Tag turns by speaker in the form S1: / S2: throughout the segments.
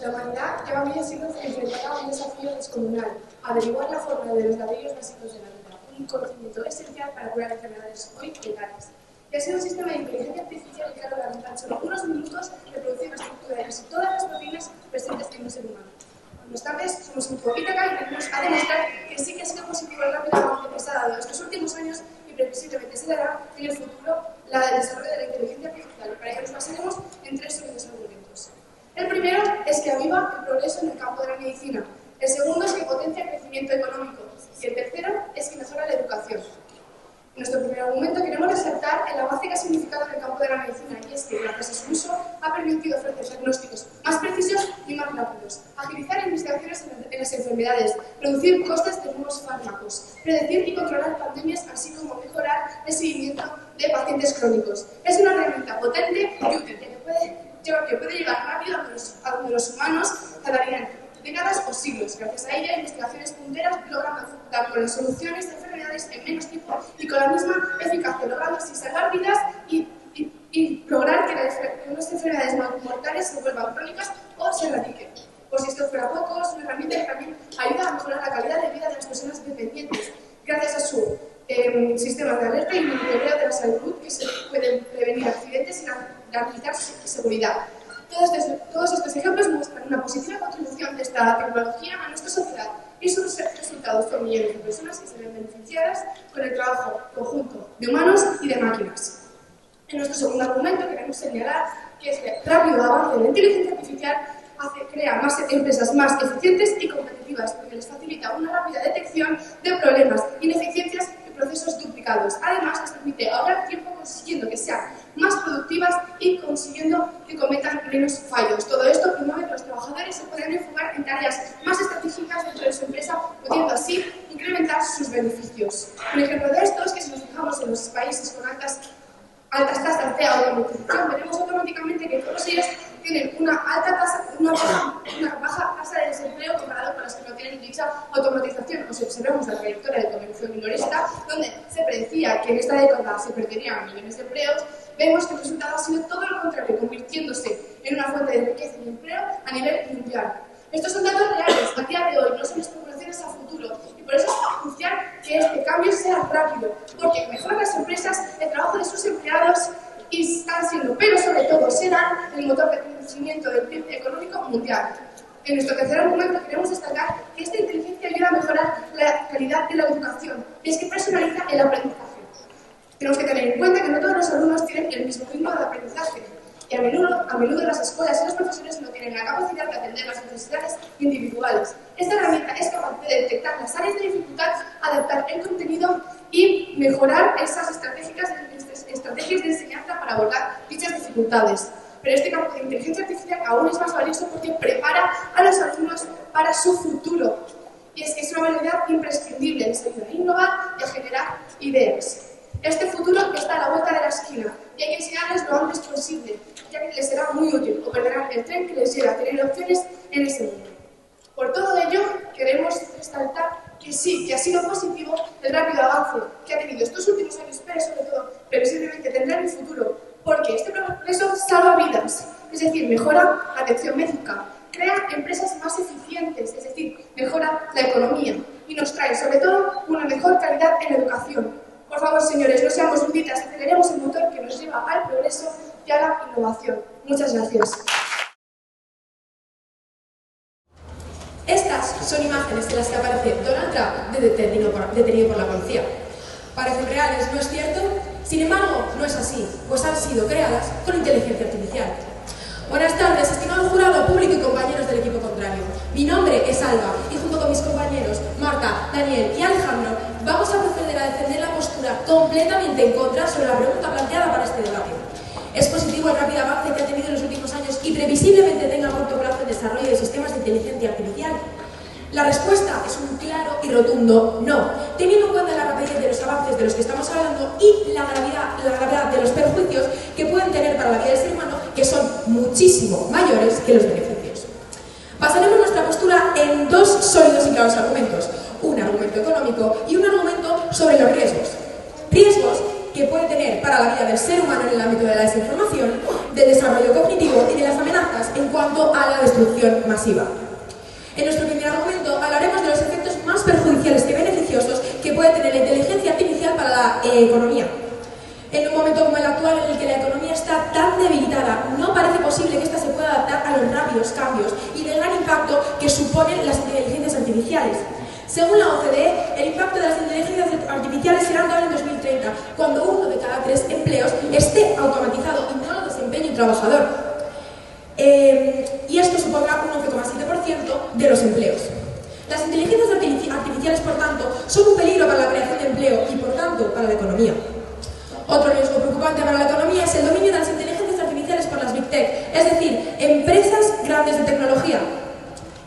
S1: La humanidad lleva medio siglo enfrentada a un desafío descomunal: averiguar la forma de los ladrillos básicos de la vida, un conocimiento esencial para curar enfermedades hoy letales. Y ha sido un sistema de inteligencia artificial que ha logrado en tan solo unos minutos reproducir la estructura de casi todas las proteínas presentes en un ser humano. No obstante, somos un poquito acá y venimos a demostrar que sí que ha sido positivo el rápido avance que se ha dado estos últimos años y previsiblemente se dará en el futuro la del desarrollo de la inteligencia artificial. Para ello nos basaremos en tres sólidos argumentos. El primero es que aviva el progreso en el campo de la medicina. El segundo es que potencia el crecimiento económico. Y el tercero es que mejora la educación. En nuestro primer argumento queremos resaltar el avance que ha significado en el campo de la medicina, y es que, gracias a su uso, ha permitido ofrecer diagnósticos más precisos y más rápidos, agilizar investigaciones en las enfermedades, reducir costes de nuevos fármacos, predecir y controlar pandemias, así como mejorar el seguimiento de pacientes crónicos. Es una herramienta potente y útil que puede llegar rápido a donde los humanos tardarían décadas o siglos. Gracias a ella, investigaciones punteras logran dar con las soluciones de enfermedades en menos tiempo y con la misma eficacia, logrando así salvar vidas y lograr que unas enfermedades mortales se vuelvan crónicas o se erradiquen. Por si esto fuera poco, es una herramienta que también ayuda a mejorar la calidad de vida de las personas dependientes, gracias a su sistema de alerta y monitoreo de la salud, que se pueden prevenir accidentes y garantizar su seguridad. Todos estos ejemplos muestran una positiva contribución de esta tecnología a nuestra sociedad y sus resultados son millones de personas que se ven beneficiadas con el trabajo conjunto de humanos y de máquinas. En nuestro segundo argumento queremos señalar que este rápido avance de la inteligencia artificial crea más empresas más eficientes y competitivas, porque les facilita una rápida detección de problemas, ineficiencias y procesos duplicados. Además, les permite ahorrar tiempo consiguiendo que sean más productivas y consiguiendo que cometan menos fallos. Todo esto promueve que los trabajadores se puedan enfocar en tareas más estratégicas dentro de su empresa, pudiendo así incrementar sus beneficios. Un ejemplo de esto es que si nos fijamos en los países con altas tasas de automatización, veremos automáticamente que todos ellos tienen una baja tasa de desempleo comparado con las que no tienen dicha automatización. Si observamos la trayectoria del comercio minorista, donde se predecía que en esta década se perderían millones de empleos, vemos que el resultado ha sido todo lo contrario, convirtiéndose en una fuente de riqueza y empleo a nivel mundial. Estos son datos reales, a día de hoy, no son especulaciones a futuro, y por eso es crucial que este cambio sea rápido, porque mejoran las empresas, el trabajo de sus empleados y están siendo, pero sobre todo serán, el motor de crecimiento del PIB económico mundial. En nuestro tercer argumento queremos destacar que esta inteligencia ayuda a mejorar la calidad de la educación, y es que personaliza el aprendizaje. Tenemos que tener en cuenta que no todos los alumnos tienen el mismo ritmo de aprendizaje, y a menudo las escuelas y los profesores no tienen la capacidad de atender las necesidades individuales. Esta herramienta es capaz de detectar las áreas de dificultad, adaptar el contenido y mejorar esas estrategias de enseñanza para abordar dichas dificultades. Pero este campo de inteligencia artificial aún es más valioso porque prepara a los alumnos para su futuro. Y es que es una habilidad imprescindible, les ayuda a innovar y a generar ideas. Este futuro está a la vuelta de la esquina y hay que enseñarles lo antes posible, ya que les será muy útil o perderán el tren que les lleva a tener opciones en ese mundo. Por todo ello, queremos resaltar que sí, que ha sido positivo el rápido avance que ha tenido estos últimos años, pero sobre todo, previsiblemente tendrá en el futuro, porque este progreso salva vidas, es decir, mejora la atención médica, crea empresas más eficientes, es decir, mejora la economía y nos trae, sobre todo, una mejor calidad en la educación. Por favor, señores, no seamos luditas, aceleremos el motor que nos lleva al progreso y a la innovación. Muchas gracias.
S2: Estas son imágenes en las que aparece Donald Trump detenido por la policía. Parecen reales, ¿no es cierto? Sin embargo, no es así, pues han sido creadas con inteligencia artificial. Buenas tardes, estimado jurado, público y compañeros del equipo contrario. Mi nombre es Alba y junto con mis compañeros Marta, Daniel y Alejandro vamos a proceder a defender la postura completamente en contra sobre la pregunta planteada para este debate. ¿Es positivo el rápido avance que ha tenido en los últimos años y previsiblemente tenga a corto plazo el desarrollo de sistemas de inteligencia artificial? La respuesta es un claro y rotundo no, teniendo en cuenta la rapidez de los avances de los que estamos hablando y la gravedad de los perjuicios que pueden tener para la vida del ser humano, que son muchísimo mayores que los beneficios. Basaremos nuestra postura en dos sólidos y claros argumentos, un argumento económico y un argumento sobre los riesgos. Riesgos que puede tener para la vida del ser humano en el ámbito de la desinformación del desarrollo cognitivo y de las amenazas en cuanto a la destrucción masiva. En nuestro primer argumento hablaremos de los efectos más perjudiciales que beneficiosos que puede tener la inteligencia artificial para la economía. En un momento como el actual, en el que la economía está tan debilitada, no parece posible que ésta se pueda adaptar a los rápidos cambios y del gran impacto que suponen las inteligencias artificiales. Según la OCDE, el impacto de las inteligencias artificiales será notable en 2030, cuando 1 de cada 3 empleos esté automatizado y no lo desempeñe un trabajador. Y esto supondrá un 11,7% de los empleos. Las inteligencias artificiales, por tanto, son un peligro para la creación de empleo y, por tanto, para la economía. Otro riesgo preocupante para la economía es el dominio de las inteligencias artificiales por las Big Tech, es decir, empresas grandes de tecnología.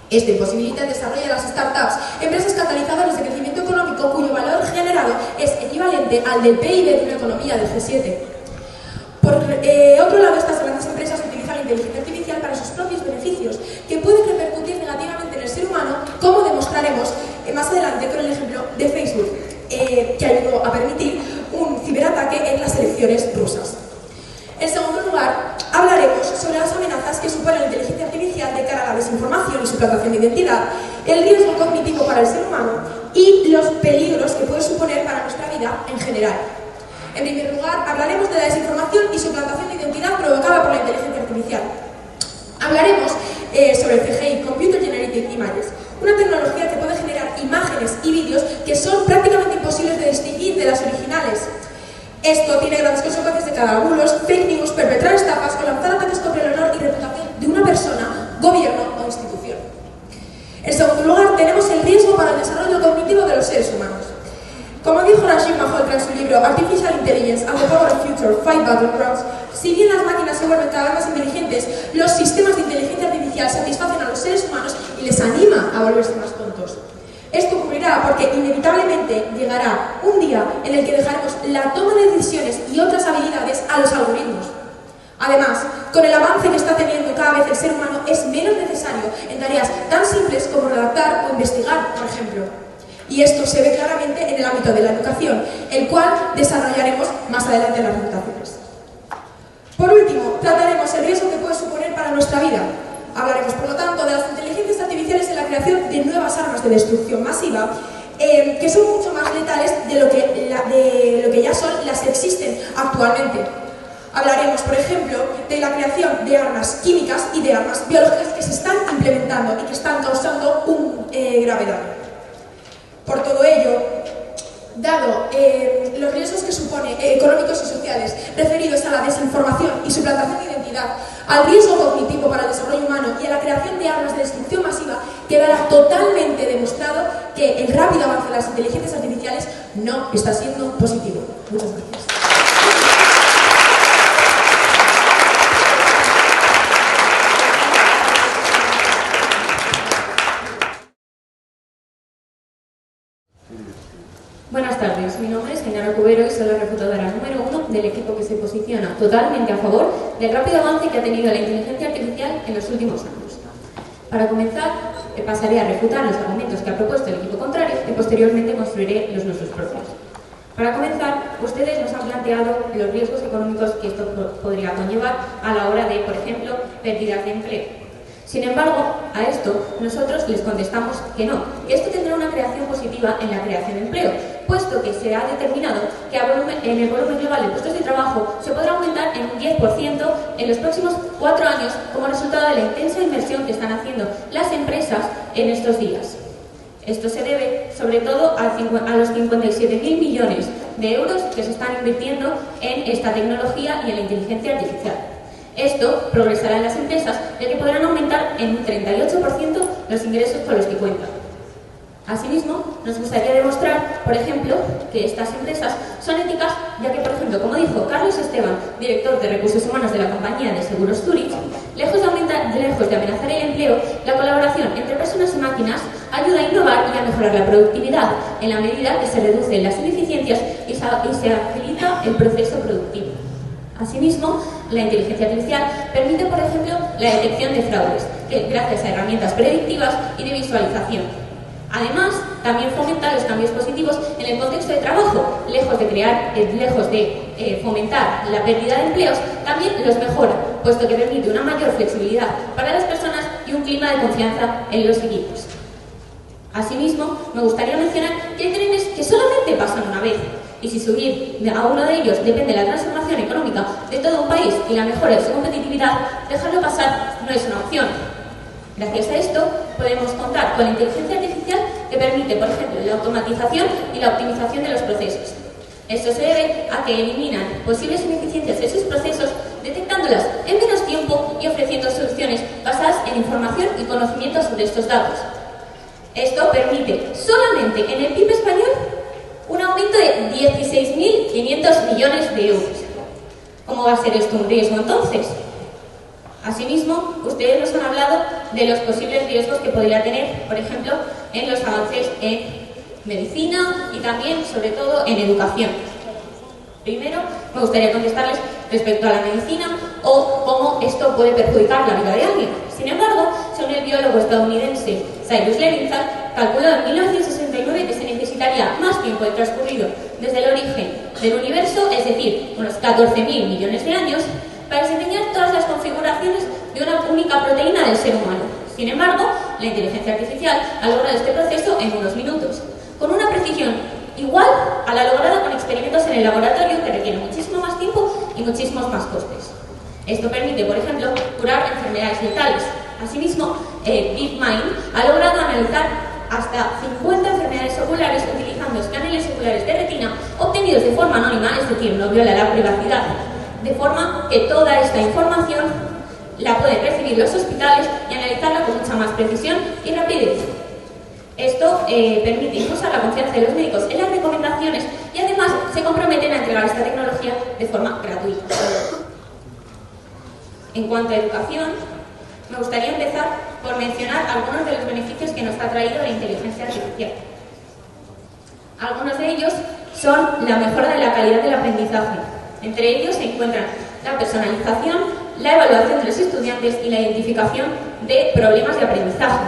S2: Esto imposibilita el desarrollo de las startups, empresas catalizadoras de crecimiento económico cuyo valor generado es equivalente al del PIB de una economía del G7. Por otro lado, estas grandes empresas utilizan la inteligencia artificial para sus propios beneficios, que pueden repercutir negativamente en el ser humano, como demostraremos más adelante con el ejemplo de Facebook, que ayudó a permitir un ciberataque en las elecciones rusas. En segundo lugar, hablaremos sobre las amenazas que supone la inteligencia artificial de cara a la desinformación y suplantación de identidad, el riesgo cognitivo para el ser humano y los peligros que puede suponer para nuestra vida en general. En primer lugar, hablaremos de la desinformación y suplantación de identidad provocada por la inteligencia artificial. Hablaremos sobre el CGI, Computer Generated Images, una tecnología que puede generar imágenes y vídeos que son prácticamente imposibles de distinguir de las originales. Esto tiene grandes consecuencias de cara a bulos, fake news, perpetrar estafas o lanzar ataques contra el honor y reputación de una persona, gobierno o institución. En segundo lugar, tenemos el riesgo para el desarrollo cognitivo de los seres humanos. Como dijo Rajiv Malhotra en su libro Artificial Intelligence and the Power of Future, Five Battlegrounds, si bien las máquinas se vuelven cada vez más inteligentes, los sistemas de inteligencia artificial satisfacen a los seres humanos y les anima a volverse más tontos. Esto ocurrirá porque inevitablemente llegará un día en el que dejaremos la toma de decisiones y otras habilidades a los algoritmos. Además, con el avance que está teniendo cada vez el ser humano, es menos necesario en tareas tan simples como redactar o investigar, por ejemplo. Y esto se ve claramente en el ámbito de la educación, el cual desarrollaremos más adelante en las presentaciones. Por último, trataremos el riesgo que puede suponer para nuestra vida. Hablaremos, por lo tanto, de las inteligencias artificiales en la creación de nuevas armas de destrucción masiva, que son mucho más letales de lo que ya son las que existen actualmente. Hablaremos, por ejemplo, de la creación de armas químicas y de armas biológicas que se están implementando y que están causando un grave daño. Por todo ello, dado los riesgos que supone económicos y sociales referidos a la desinformación y suplantación de identidad, al riesgo cognitivo para el desarrollo humano y a la creación de armas de destrucción masiva, quedará totalmente demostrado que el rápido avance de las inteligencias artificiales no está siendo positivo. Muchas gracias.
S3: Buenas tardes, mi nombre es Ainara Cubero y soy la refutadora número 1 del equipo que se posiciona totalmente a favor del rápido avance que ha tenido la inteligencia artificial en los últimos años. Para comenzar, pasaré a refutar los argumentos que ha propuesto el equipo contrario y posteriormente construiré los nuestros propios. Para comenzar, ustedes nos han planteado los riesgos económicos que esto podría conllevar a la hora de, por ejemplo, pérdidas de empleo. Sin embargo, a esto nosotros les contestamos que no, que esto tendrá una creación positiva en la creación de empleo, puesto que se ha determinado que en el volumen global de puestos de trabajo se podrá aumentar en un 10% en los próximos 4 años como resultado de la intensa inversión que están haciendo las empresas en estos días. Esto se debe, sobre todo, a los 57.000 millones de euros que se están invirtiendo en esta tecnología y en la inteligencia artificial. Esto progresará en las empresas, ya que podrán aumentar en un 38% los ingresos con los que cuentan. Asimismo, nos gustaría demostrar, por ejemplo, que estas empresas son éticas, ya que, por ejemplo, como dijo Carlos Esteban, director de Recursos Humanos de la compañía de Seguros Zurich, lejos de amenazar el empleo, la colaboración entre personas y máquinas ayuda a innovar y a mejorar la productividad, en la medida que se reducen las ineficiencias y se agiliza el proceso productivo. Asimismo, la inteligencia artificial permite, por ejemplo, la detección de fraudes, gracias a herramientas predictivas y de visualización. Además, también fomenta los cambios positivos en el contexto de trabajo, lejos de fomentar la pérdida de empleos, también los mejora, puesto que permite una mayor flexibilidad para las personas y un clima de confianza en los equipos. Asimismo, me gustaría mencionar que hay trenes que solamente pasan una vez, y si subir a uno de ellos depende de la transformación económica de todo un país y la mejora de su competitividad, dejarlo pasar no es una opción. Gracias a esto, podemos contar con la inteligencia artificial que permite, por ejemplo, la automatización y la optimización de los procesos. Esto se debe a que eliminan posibles ineficiencias de sus procesos, detectándolas en menos tiempo y ofreciendo soluciones basadas en información y conocimiento sobre estos datos. Esto permite, solamente en el PIB español, un aumento de 16.500 millones de euros. ¿Cómo va a ser esto un riesgo entonces? Asimismo, ustedes nos han hablado de los posibles riesgos que podría tener, por ejemplo, en los avances en medicina y también, sobre todo, en educación. Primero, me gustaría contestarles respecto a la medicina o cómo esto puede perjudicar la vida de alguien. Sin embargo, según el biólogo estadounidense Cyrus Levinthal, calculó en 1969 que se necesitaría más tiempo de transcurrido desde el origen del universo, es decir, unos 14.000 millones de años, para desempeñar todas las configuraciones de una única proteína del ser humano. Sin embargo, la inteligencia artificial ha logrado este proceso en unos minutos, con una precisión igual a la lograda con experimentos en el laboratorio que requieren muchísimo más tiempo y muchísimos más costes. Esto permite, por ejemplo, curar enfermedades letales. Asimismo, DeepMind ha logrado analizar hasta 50 enfermedades oculares utilizando escáneres oculares de retina obtenidos de forma anónima, es decir, no viola la privacidad, de forma que toda esta información la pueden recibir los hospitales y analizarla con mucha más precisión y rapidez. Esto permite impulsar la confianza de los médicos en las recomendaciones y además se comprometen a entregar esta tecnología de forma gratuita. En cuanto a educación, me gustaría empezar por mencionar algunos de los beneficios que nos ha traído la inteligencia artificial. Algunos de ellos son la mejora de la calidad del aprendizaje. Entre ellos se encuentran la personalización, la evaluación de los estudiantes y la identificación de problemas de aprendizaje.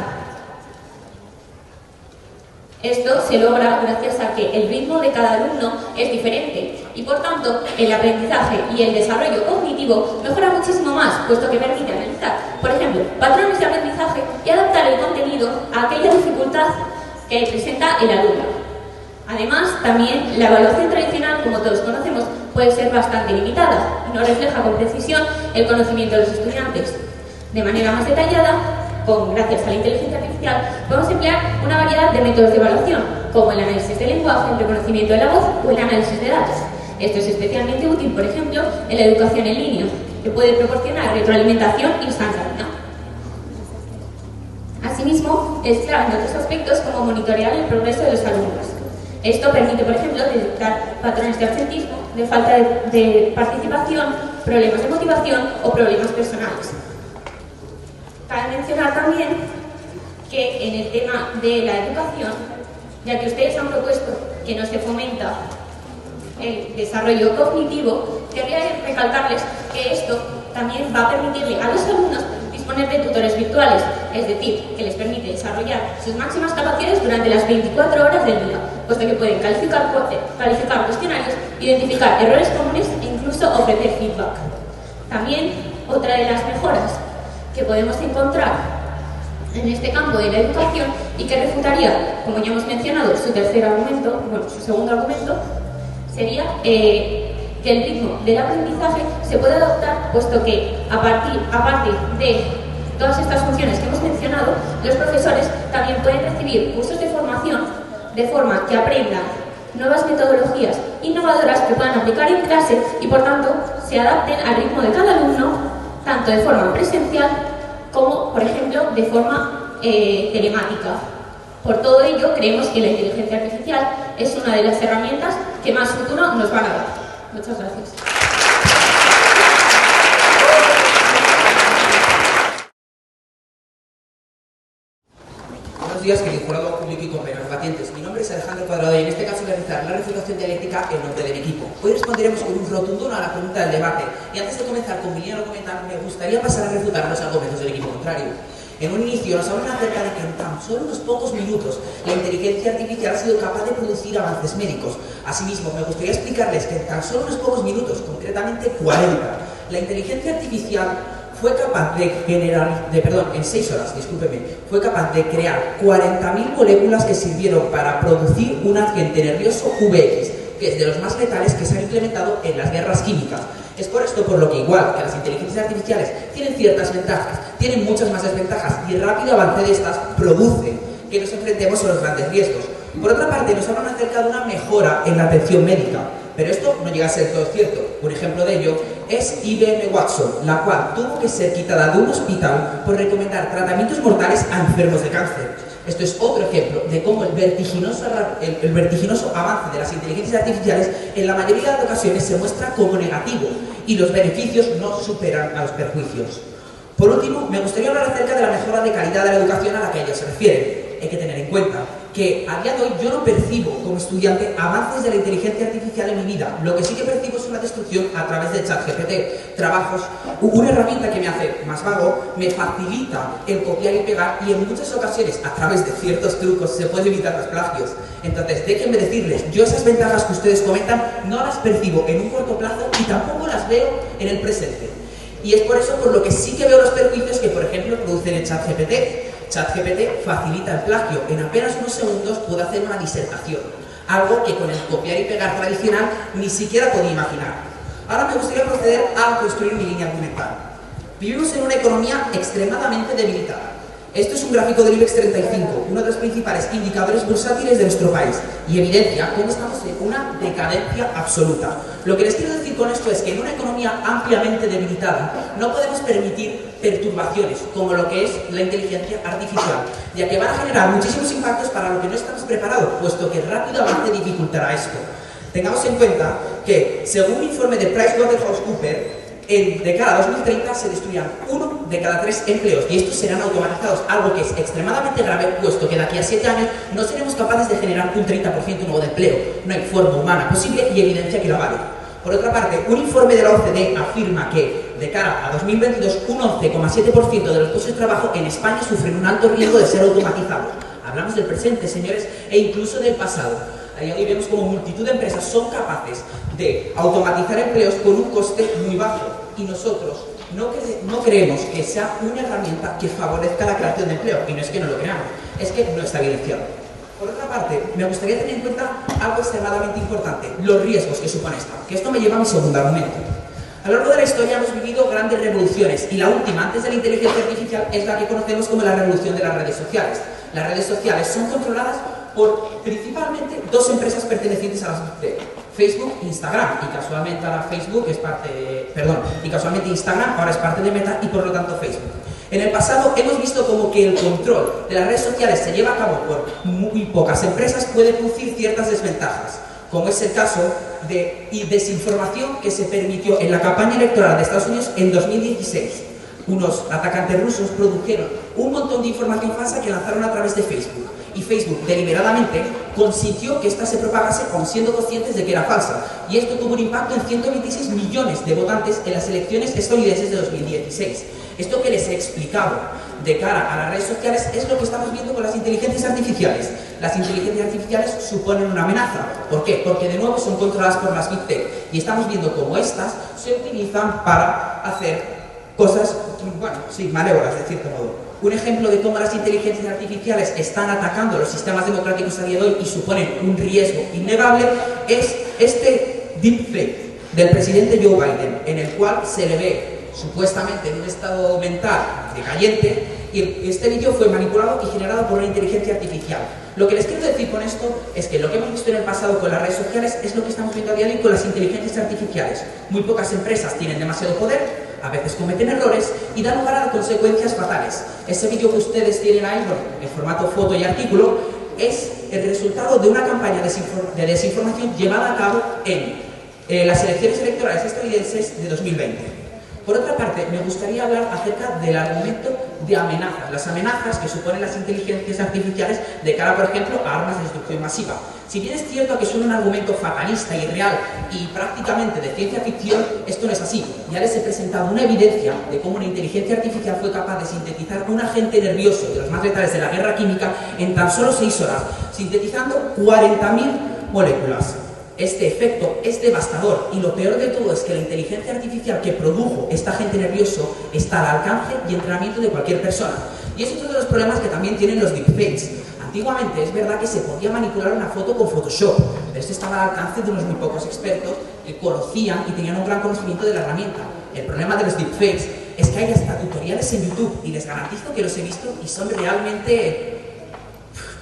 S3: Esto se logra gracias a que el ritmo de cada alumno es diferente y, por tanto, el aprendizaje y el desarrollo cognitivo mejora muchísimo más, puesto que permite analizar, por ejemplo, patrones de aprendizaje y adaptar el contenido a aquella dificultad que presenta el alumno. Además, también la evaluación tradicional, como todos conocemos, puede ser bastante limitada y no refleja con precisión el conocimiento de los estudiantes. De manera más detallada, gracias a la inteligencia artificial, podemos emplear una variedad de métodos de evaluación, como el análisis del lenguaje, el reconocimiento de la voz o el análisis de datos. Esto es especialmente útil, por ejemplo, en la educación en línea, que puede proporcionar retroalimentación instantánea. Asimismo, es clave en otros aspectos como monitorear el progreso de los alumnos. Esto permite, por ejemplo, detectar patrones de absentismo, de falta de participación, problemas de motivación o problemas personales. Cabe mencionar también que en el tema de la educación, ya que ustedes han propuesto que no se fomenta el desarrollo cognitivo, querría recalcarles que esto también va a permitirle a los alumnos disponer de tutores virtuales, es decir, que les permite desarrollar sus máximas capacidades durante las 24 horas del día, puesto que pueden calificar cuestionarios, identificar errores comunes e incluso ofrecer feedback. También, otra de las mejoras que podemos encontrar en este campo de la educación y que refutaría, como ya hemos mencionado, su segundo argumento, sería que el ritmo del aprendizaje se puede adaptar, puesto que aparte de todas estas funciones que hemos mencionado, los profesores también pueden recibir cursos de formación de forma que aprendan nuevas metodologías innovadoras que puedan aplicar en clase y, por tanto, se adapten al ritmo de cada alumno, tanto de forma presencial como, por ejemplo, de forma telemática. Por todo ello, creemos que la inteligencia artificial es una de las herramientas que más futuro nos van a dar. Muchas gracias.
S4: Buenos días, querido jurado público y compañeros debatientes. Mi nombre es Alejandro Cuadrado y en este caso voy a realizar la refutación dialéctica en nombre del equipo. Hoy responderemos con un rotundo no a la pregunta del debate. Y antes de comenzar con mi línea argumental, me gustaría pasar a refutar los argumentos del equipo contrario. En un inicio nos hablan acerca de que en tan solo unos pocos minutos la inteligencia artificial ha sido capaz de producir avances médicos. Asimismo, me gustaría explicarles que en tan solo unos pocos minutos, concretamente 40, La inteligencia artificial fue capaz en 6 horas, discúlpeme, fue capaz de crear 40.000 moléculas que sirvieron para producir un agente nervioso VX, que es de los más letales que se han implementado en las guerras químicas. Es por esto por lo que, igual que las inteligencias artificiales tienen ciertas ventajas, tienen muchas más desventajas, y el rápido avance de estas produce que nos enfrentemos a los grandes riesgos. Por otra parte, nos hablan acerca de una mejora en la atención médica, pero esto no llega a ser todo cierto. Un ejemplo de ello es IBM Watson, la cual tuvo que ser quitada de un hospital por recomendar tratamientos mortales a enfermos de cáncer. Esto es otro ejemplo de cómo el vertiginoso avance de las inteligencias artificiales en la mayoría de ocasiones se muestra como negativo y los beneficios no superan a los perjuicios. Por último, me gustaría hablar acerca de la mejora de calidad de la educación a la que ellos se refieren. Hay que tener en cuenta que a día de hoy yo no percibo como estudiante avances de la inteligencia artificial en mi vida. Lo que sí que percibo es una destrucción a través de ChatGPT, trabajos, una herramienta que me hace más vago, me facilita el copiar y pegar, y en muchas ocasiones a través de ciertos trucos se pueden evitar los plagios. Entonces déjenme decirles, yo esas ventajas que ustedes comentan no las percibo en un corto plazo y tampoco las veo en el presente. Y es por eso por lo que sí que veo los perjuicios que, por ejemplo, producen el ChatGPT. ChatGPT facilita el plagio. En apenas unos segundos puede hacer una disertación, algo que con el copiar y pegar tradicional ni siquiera podía imaginar. Ahora me gustaría proceder a construir mi línea argumental. Vivimos en una economía extremadamente debilitada. Esto es un gráfico del IBEX 35, uno de los principales indicadores bursátiles de nuestro país, y evidencia cómo estamos en una decadencia absoluta. Lo que les quiero decir con esto es que en una economía ampliamente debilitada no podemos permitir perturbaciones como lo que es la inteligencia artificial, ya que van a generar muchísimos impactos para lo que no estamos preparados, puesto que el rápido avance dificultará esto. Tengamos en cuenta que, según un informe de PricewaterhouseCoopers, de cara a 2030 se destruirán 1 de cada 3 empleos, y estos serán automatizados, algo que es extremadamente grave, puesto que de aquí a 7 años no seremos capaces de generar un 30% nuevo de empleo. No hay forma humana posible y evidencia que la vale. Por otra parte, un informe de la OCDE afirma que de cara a 2022 un 11,7% de los puestos de trabajo en España sufren un alto riesgo de ser automatizados. Hablamos del presente, señores, e incluso del pasado. Ahí vemos como multitud de empresas son capaces de automatizar empleos con un coste muy bajo, y nosotros no creemos que sea una herramienta que favorezca la creación de empleo, y no es que no lo creamos, es que no está evidenciado. Por otra parte, me gustaría tener en cuenta algo extremadamente importante, los riesgos que supone esta, que esto me lleva a mi segundo argumento. A lo largo de la historia hemos vivido grandes revoluciones, y la última, antes de la inteligencia artificial, es la que conocemos como la revolución de las redes sociales. Las redes sociales son controladas por principalmente 2 empresas pertenecientes a las Big Tech, Facebook e Instagram, y casualmente ahora Instagram ahora es parte de Meta, y por lo tanto Facebook. En el pasado hemos visto como que el control de las redes sociales se lleva a cabo por muy pocas empresas, puede producir ciertas desventajas, como es el caso de desinformación que se permitió en la campaña electoral de Estados Unidos en 2016. Unos atacantes rusos produjeron un montón de información falsa que lanzaron a través de Facebook, y Facebook deliberadamente consintió que ésta se propagase aun siendo conscientes de que era falsa, y esto tuvo un impacto en 126 millones de votantes en las elecciones estadounidenses de 2016. Esto que les he explicado de cara a las redes sociales es lo que estamos viendo con las inteligencias artificiales. Las inteligencias artificiales suponen una amenaza. ¿Por qué? Porque de nuevo son controladas por las Big Tech, y estamos viendo cómo estas se utilizan para hacer cosas, malévolas de cierto modo. Un ejemplo de cómo las inteligencias artificiales están atacando los sistemas democráticos a día de hoy y suponen un riesgo innegable es este deepfake del presidente Joe Biden, en el cual se le ve supuestamente en un estado mental decayente, y este vídeo fue manipulado y generado por una inteligencia artificial. Lo que les quiero decir con esto es que lo que hemos visto en el pasado con las redes sociales es lo que estamos viendo a día de hoy con las inteligencias artificiales. Muy pocas empresas tienen demasiado poder, a veces cometen errores y dan lugar a consecuencias fatales. Ese vídeo que ustedes tienen ahí, en formato foto y artículo, es el resultado de una campaña de desinformación llevada a cabo en las elecciones electorales estadounidenses de 2020. Por otra parte, me gustaría hablar acerca del argumento de amenazas, las amenazas que suponen las inteligencias artificiales de cara, por ejemplo, a armas de destrucción masiva. Si bien es cierto que son un argumento fatalista, irreal y prácticamente de ciencia ficción, esto no es así. Ya les he presentado una evidencia de cómo una inteligencia artificial fue capaz de sintetizar un agente nervioso de los más letales de la guerra química en tan solo 6 horas, sintetizando 40.000 moléculas. Este efecto es devastador y lo peor de todo es que la inteligencia artificial que produjo esta agente nervioso está al alcance y entrenamiento de cualquier persona. Y es otro de los problemas que también tienen los deepfakes. Antiguamente es verdad que se podía manipular una foto con Photoshop, pero esto estaba al alcance de unos muy pocos expertos que conocían y tenían un gran conocimiento de la herramienta. El problema de los deepfakes es que hay hasta tutoriales en YouTube y les garantizo que los he visto y son realmente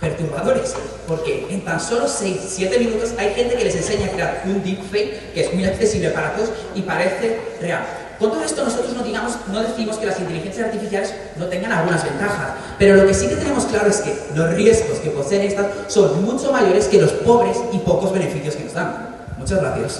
S4: perturbadores, porque en tan solo 6-7 minutos hay gente que les enseña a crear un deepfake que es muy accesible para todos y parece real. Con todo esto nosotros no decimos que las inteligencias artificiales no tengan algunas ventajas, pero lo que sí que tenemos claro es que los riesgos que poseen estas son mucho mayores que los pobres y pocos beneficios que nos dan. Muchas gracias.